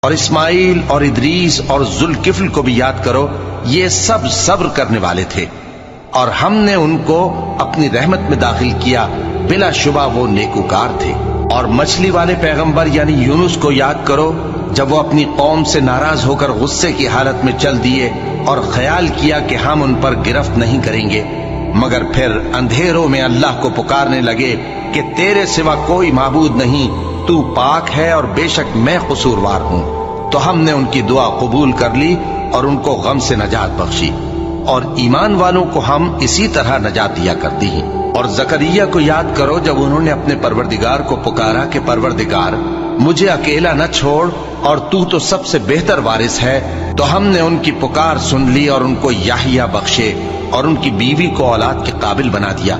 اور اسماعیل اور ادریس اور ذوالکفل کو بھی یاد کرو، یہ سب صبر کرنے والے تھے، اور ہم نے ان کو اپنی رحمت میں داخل کیا، بلا شبہ وہ نیکوکار تھے۔ اور مچھلی والے پیغمبر یعنی یونس کو یاد کرو، جب وہ اپنی قوم سے ناراض ہو کر غصے کی حالت میں چل دیے اور خیال کیا کہ ہم ان پر گرفت نہیں کریں گے، مگر پھر اندھیروں میں اللہ کو پکارنے لگے کہ تیرے سوا کوئی معبود نہیں، تو پاک ہے اور بے شک میں قصوروار ہوں۔ تو ہم نے ان کی دعا قبول کر لی اور ان کو غم سے نجات بخشی، اور ایمان والوں کو ہم اسی طرح نجات دیا کرتی ہیں۔ اور زکریا کو یاد کرو، جب انہوں نے اپنے پروردگار کو پکارا کہ پروردگار مجھے اکیلا نہ چھوڑ، اور تو سب سے بہتر وارث ہے، تو ہم نے ان کی پکار سن لی اور ان کو یحییٰ بخشے اور ان کی بیوی کو اولاد کے قابل بنا دیا۔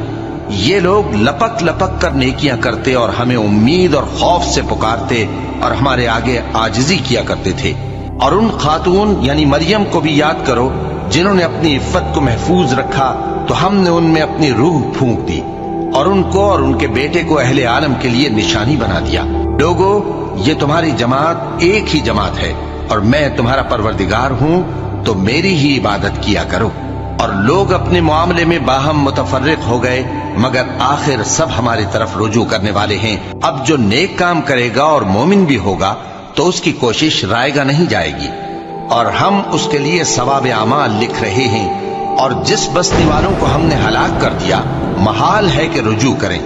یہ لوگ لپک لپک کر نیکیاں کرتے اور ہمیں امید اور خوف سے پکارتے اور ہمارے آگے عاجزی کیا کرتے تھے۔ اور ان خاتون یعنی مریم کو بھی یاد کرو، جنہوں نے اپنی عفت کو محفوظ رکھا، تو ہم نے ان میں اپنی روح پھونک دی اور ان کو اور ان کے بیٹے کو اہل عالم کے لیے نشانی بنا دیا۔ لوگو، یہ تمہاری جماعت ایک ہی جماعت ہے اور میں تمہارا پروردگار ہوں، تو میری ہی عبادت کیا کرو۔ اور لوگ اپنے معاملے میں باہم متفرق ہو گئے، مگر آخر سب ہماری طرف رجوع کرنے والے ہیں۔ اب جو نیک کام کرے گا اور مومن بھی ہوگا تو اس کی کوشش رائے گا نہیں جائے گی، اور ہم اس کے لیے ثواب اعمال لکھ رہے ہیں۔ اور جس بستی والوں کو ہم نے ہلاک کر دیا، محال ہے کہ رجوع کریں،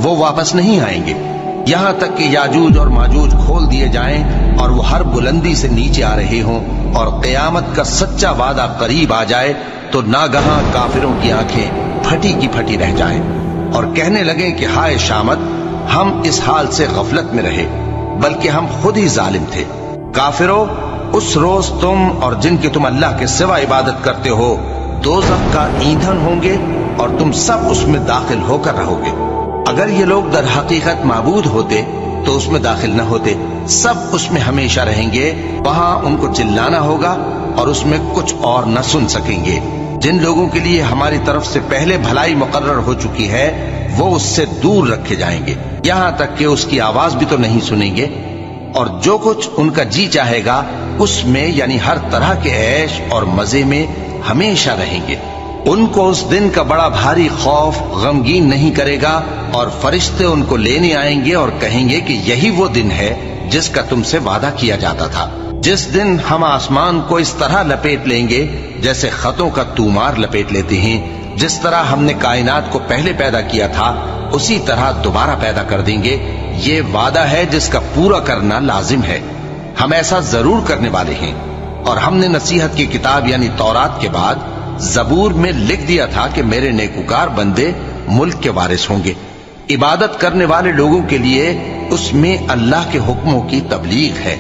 وہ واپس نہیں آئیں گے، یہاں تک کہ یاجوج اور ماجوج کھول دیے جائیں اور وہ ہر بلندی سے نیچے آ رہے ہوں، اور قیامت کا سچا وعدہ قریب آ جائے تو ناگہاں کافروں کی آنکھیں پھٹی کی پھٹی رہ جائیں اور کہنے لگیں کہ ہائے شامت، ہم اس حال سے غفلت میں رہے، بلکہ ہم خود ہی ظالم تھے۔ کافروں، اس روز تم اور جن کی تم اللہ کے سوا عبادت کرتے ہو دوزخ کا ایندھن ہوں گے، اور تم سب اس میں داخل ہو کر رہو گے۔ اگر یہ لوگ در حقیقت معبود ہوتے تو اس میں داخل نہ ہوتے، سب اس میں ہمیشہ رہیں گے، وہاں ان کو چلانا ہوگا اور اس میں کچھ اور نہ سن سکیں گے۔ جن لوگوں کے لیے ہماری طرف سے پہلے بھلائی مقرر ہو چکی ہے، وہ اس سے دور رکھے جائیں گے، یہاں تک کہ اس کی آواز بھی تو نہیں سنیں گے، اور جو کچھ ان کا جی چاہے گا اس میں یعنی ہر طرح کے عیش اور مزے میں ہمیشہ رہیں گے۔ ان کو اس دن کا بڑا بھاری خوف غمگین نہیں کرے گا، اور فرشتے ان کو لینے آئیں گے اور کہیں گے کہ یہی وہ دن ہے جس کا تم سے وعدہ کیا جاتا تھا، جس دن ہم آسمان کو اس طرح لپیٹ لیں گے جیسے خطوں کا تومار لپیٹ لیتے ہیں۔ جس طرح ہم نے کائنات کو پہلے پیدا کیا تھا اسی طرح دوبارہ پیدا کر دیں گے، یہ وعدہ ہے جس کا پورا کرنا لازم ہے، ہم ایسا ضرور کرنے والے ہیں۔ اور ہم نے نصیحت کی کتاب یعنی تورات کے بعد زبور میں لکھ دیا تھا کہ میرے نیکوکار بندے ملک کے وارث ہوں گے۔ عبادت کرنے والے لوگوں کے لیے اس میں اللہ کے حکموں کی تبلیغ ہے۔